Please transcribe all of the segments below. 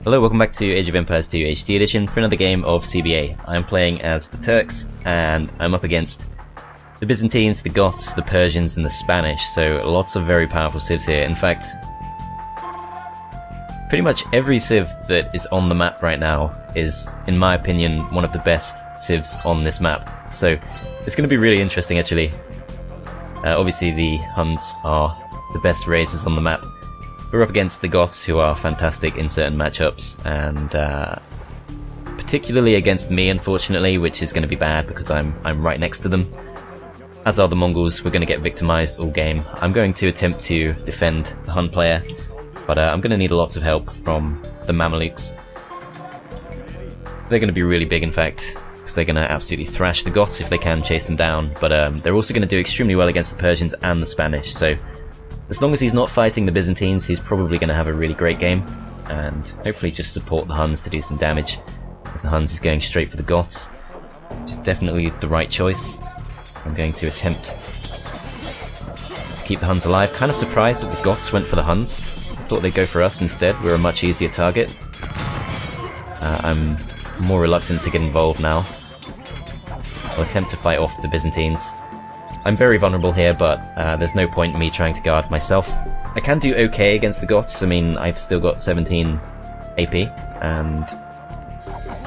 Hello, welcome back to Age of Empires 2 HD Edition for another game of CBA. I'm playing as the Turks, and I'm up against the Byzantines, the Goths, the Persians, and the Spanish, so lots of very powerful civs here. In fact, pretty much every civ that is on the map right now is, in my opinion, one of the best civs on this map. So it's going to be really interesting, actually. Obviously the Huns are the best races on the map. We're up against the Goths, who are fantastic in certain matchups, and particularly against me, unfortunately, which is going to be bad because I'm right next to them. As are the Mongols. We're going to get victimized all game. I'm going to attempt to defend the Hun player, but I'm going to need lots of help from the Mamelukes. They're going to be really big, in fact, because they're going to absolutely thrash the Goths if they can chase them down, but they're also going to do extremely well against the Persians and the Spanish, so as long as he's not fighting the Byzantines, he's probably going to have a really great game, and hopefully just support the Huns to do some damage, as the Huns is going straight for the Goths, which is definitely the right choice. I'm going to attempt to keep the Huns alive. Kind of surprised that the Goths went for the Huns. I thought they'd go for us instead. We're a much easier target. I'm more reluctant to get involved now. I'll attempt to fight off the Byzantines. I'm very vulnerable here, but there's no point in me trying to guard myself. I can do okay against the Goths. I mean, I've still got 17 AP, and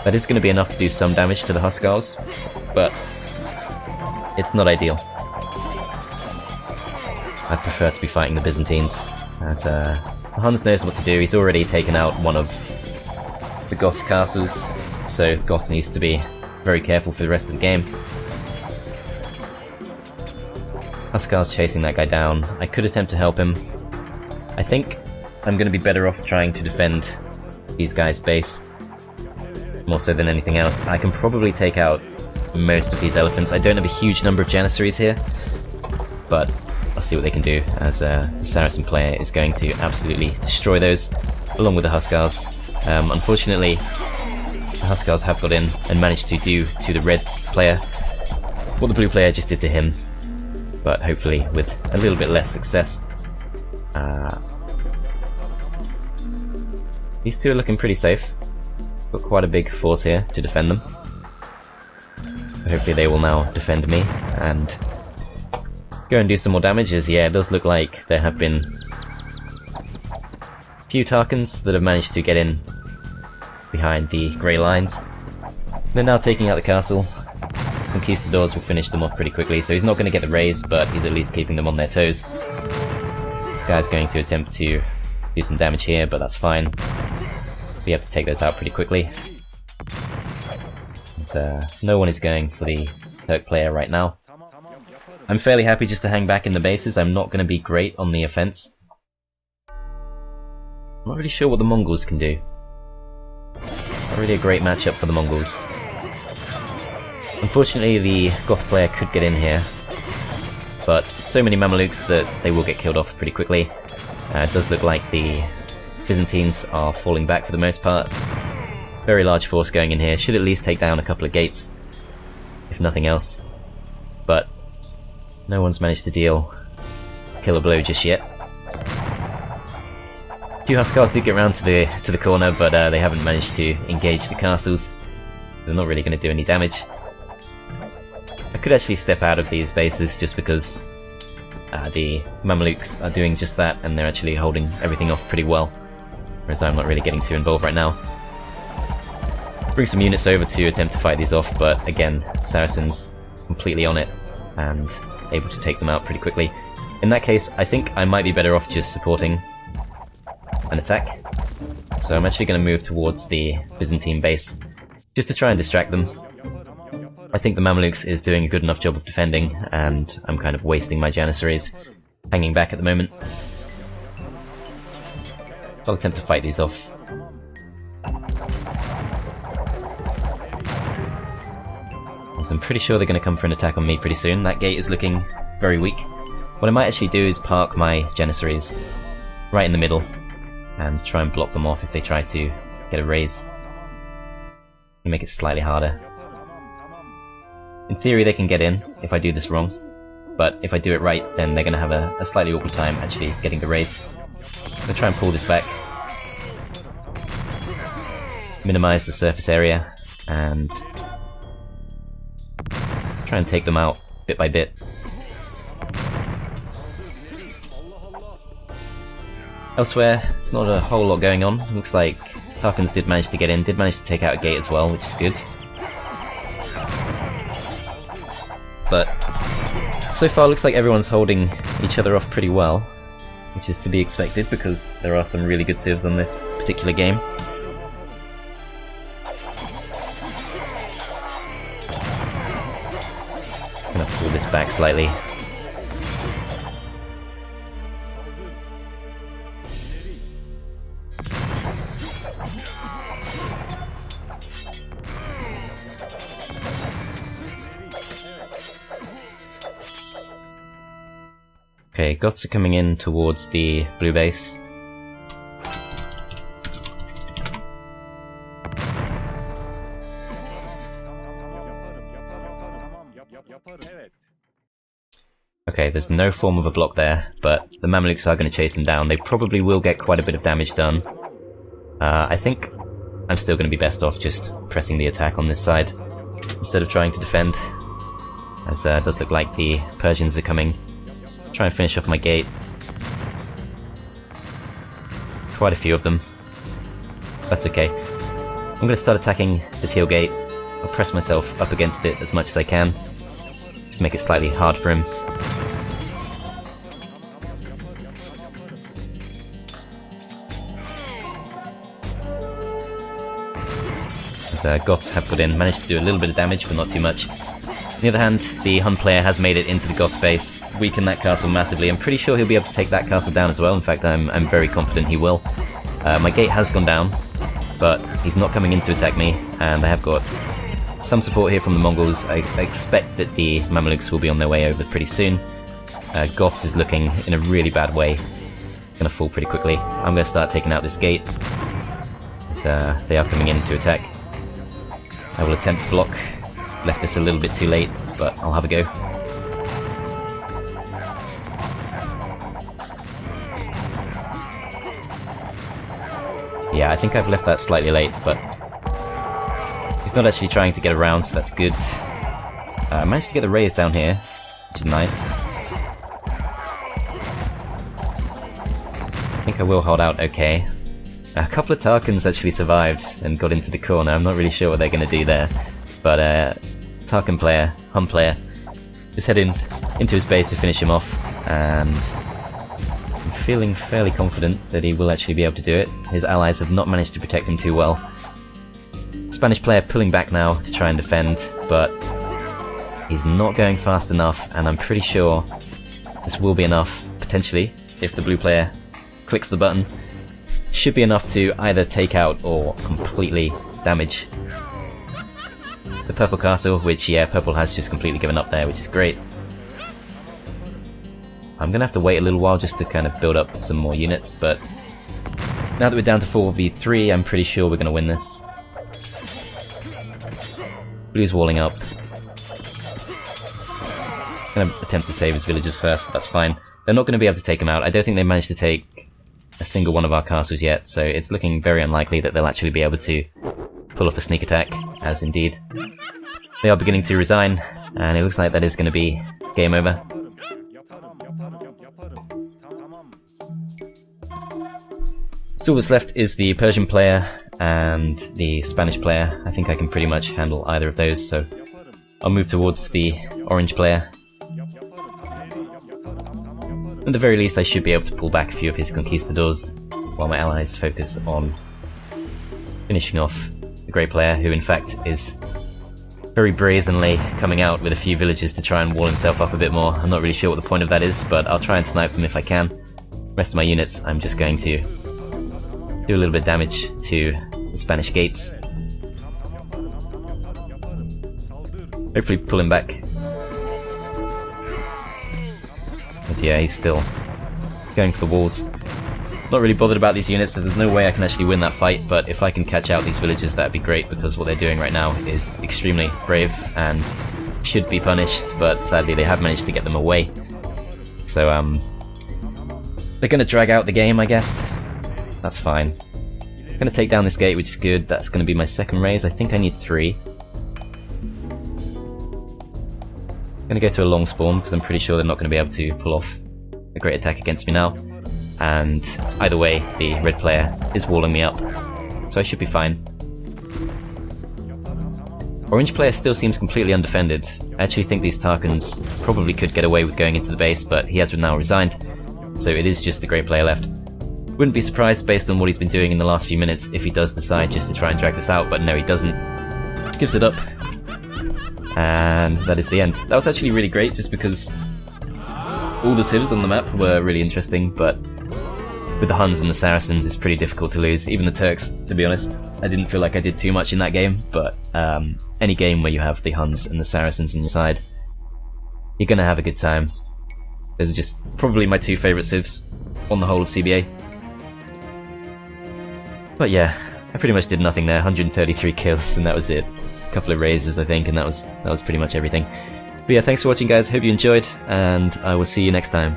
that is going to be enough to do some damage to the Huskars, but it's not ideal. I prefer to be fighting the Byzantines, as Huns knows what to do. He's already taken out one of the Goths' castles, so Goth needs to be very careful for the rest of the game. Huskar's chasing that guy down. I could attempt to help him. I think I'm going to be better off trying to defend these guys' base, more so than anything else. I can probably take out most of these elephants. I don't have a huge number of Janissaries here, but I'll see what they can do, as the Saracen player is going to absolutely destroy those, along with the Huskars. Unfortunately, the Huskars have got in and managed to do to the red player what the blue player just did to him, but hopefully with a little bit less success. These two are looking pretty safe. Got quite a big force here to defend them, so hopefully they will now defend me and go and do some more damage, as yeah, it does look like there have been a few Tarkans that have managed to get in behind the grey lines. They're now taking out the castle. Conquistadors will finish them off pretty quickly, so he's not going to get the raise, but he's at least keeping them on their toes. This guy's going to attempt to do some damage here, but that's fine. We have to take those out pretty quickly. No one is going for the Turk player right now. I'm fairly happy just to hang back in the bases. I'm not going to be great on the offense. I'm not really sure what the Mongols can do. Not really a great matchup for the Mongols. Unfortunately, the Goth player could get in here, but so many Mamelukes that they will get killed off pretty quickly. It does look like the Byzantines are falling back for the most part. Very large force going in here. Should at least take down a couple of gates, if nothing else. But no one's managed to deal killer blow just yet. A few Huskars did get round to the corner, but they haven't managed to engage the castles. They're not really going to do any damage. I could actually step out of these bases just because the Mamelukes are doing just that, and they're actually holding everything off pretty well, whereas I'm not really getting too involved right now. Bring some units over to attempt to fight these off, but again, Saracens completely on it and able to take them out pretty quickly. In that case, I think I might be better off just supporting an attack. So I'm actually going to move towards the Byzantine base just to try and distract them. I think the Mamelukes is doing a good enough job of defending, and I'm kind of wasting my Janissaries hanging back at the moment. I'll attempt to fight these off. So I'm pretty sure they're going to come for an attack on me pretty soon. That gate is looking very weak. What I might actually do is park my Janissaries right in the middle and try and block them off if they try to get a raise. And make it slightly harder. In theory they can get in if I do this wrong, but if I do it right, then they're going to have a slightly awkward time actually getting the raise. I'm going to try and pull this back. minimize the surface area and try and take them out bit by bit. Elsewhere, there's not a whole lot going on. Looks like Tarkans did manage to get in, did manage to take out a gate as well, which is good. But so far looks like everyone's holding each other off pretty well, which is to be expected because there are some really good civs on this particular game. Gonna pull this back slightly. Okay, Goths are coming in towards the blue base. Okay, there's no form of a block there, but the Mamluks are going to chase them down. They probably will get quite a bit of damage done. I think I'm still going to be best off just pressing the attack on this side instead of trying to defend, as it does look like the Persians are coming. Try and finish off my gate. Quite a few of them. That's okay. I'm going to start attacking the teal gate. I'll press myself up against it as much as I can. Just make it slightly hard for him. As Goths have put in, managed to do a little bit of damage, but not too much. On the other hand, the Hun player has made it into the Goth base, weakened that castle massively. I'm pretty sure he'll be able to take that castle down as well. In fact, I'm very confident he will. My gate has gone down, but he's not coming in to attack me, and I have got some support here from the Mongols. I expect that the Mamluks will be on their way over pretty soon. Goths is looking in a really bad way. Gonna fall pretty quickly. I'm gonna start taking out this gate, as they are coming in to attack. I will attempt to block. Left this a little bit too late, but I'll have a go. Yeah, I think I've left that slightly late, but he's not actually trying to get around, so that's good. I managed to get the raise down here, which is nice. I think I will hold out okay. A couple of Tarkans actually survived and got into the corner. I'm not really sure what they're going to do there. But Tarkan player, Hun player, is heading into his base to finish him off, and I'm feeling fairly confident that he will actually be able to do it. His allies have not managed to protect him too well. Spanish player pulling back now to try and defend, but he's not going fast enough, and I'm pretty sure this will be enough, potentially, if the blue player clicks the button. Should be enough to either take out or completely damage the purple castle, which, yeah, purple has just completely given up there, which is great. I'm gonna have to wait a little while just to kind of build up some more units, but now that we're down to 4v3, I'm pretty sure we're gonna win this. Blue's walling up. Gonna attempt to save his villagers first, but that's fine. They're not gonna be able to take him out. I don't think they managed to take a single one of our castles yet, so it's looking very unlikely that they'll actually be able to pull off a sneak attack, as indeed they are beginning to resign, and it looks like that is going to be game over. So all that's left is the Persian player and the Spanish player. I think I can pretty much handle either of those, so I'll move towards the orange player. At the very least, I should be able to pull back a few of his conquistadors, while my allies focus on finishing off the grey player, who in fact is very brazenly coming out with a few villagers to try and wall himself up a bit more. I'm not really sure what the point of that is, but I'll try and snipe them if I can. The rest of my units, I'm just going to do a little bit of damage to the Spanish gates. Hopefully pull him back. Because yeah, he's still going for the walls. Not really bothered about these units, so there's no way I can actually win that fight, but if I can catch out these villagers, that'd be great, because what they're doing right now is extremely brave and should be punished, but sadly they have managed to get them away. So, they're gonna drag out the game, I guess. That's fine. I'm gonna take down this gate, which is good. That's gonna be my second raise. I think I need 3. I'm gonna go to a long spawn because I'm pretty sure they're not gonna be able to pull off a great attack against me now. And either way, the red player is walling me up, so I should be fine. Orange player still seems completely undefended. I actually think these Tarkans probably could get away with going into the base, but he has now resigned, so it is just the grey player left. Wouldn't be surprised based on what he's been doing in the last few minutes if he does decide just to try and drag this out, but no, he doesn't. Gives it up. And that is the end. That was actually really great just because all the civs on the map were really interesting, but with the Huns and the Saracens it's pretty difficult to lose. Even the Turks, to be honest. I didn't feel like I did too much in that game, but any game where you have the Huns and the Saracens on your side, you're gonna have a good time. Those are just probably my 2 favourite civs on the whole of CBA. But yeah, I pretty much did nothing there. 133 kills and that was it. A couple of raises I think, and that was pretty much everything. But yeah, thanks for watching guys, hope you enjoyed, and I will see you next time.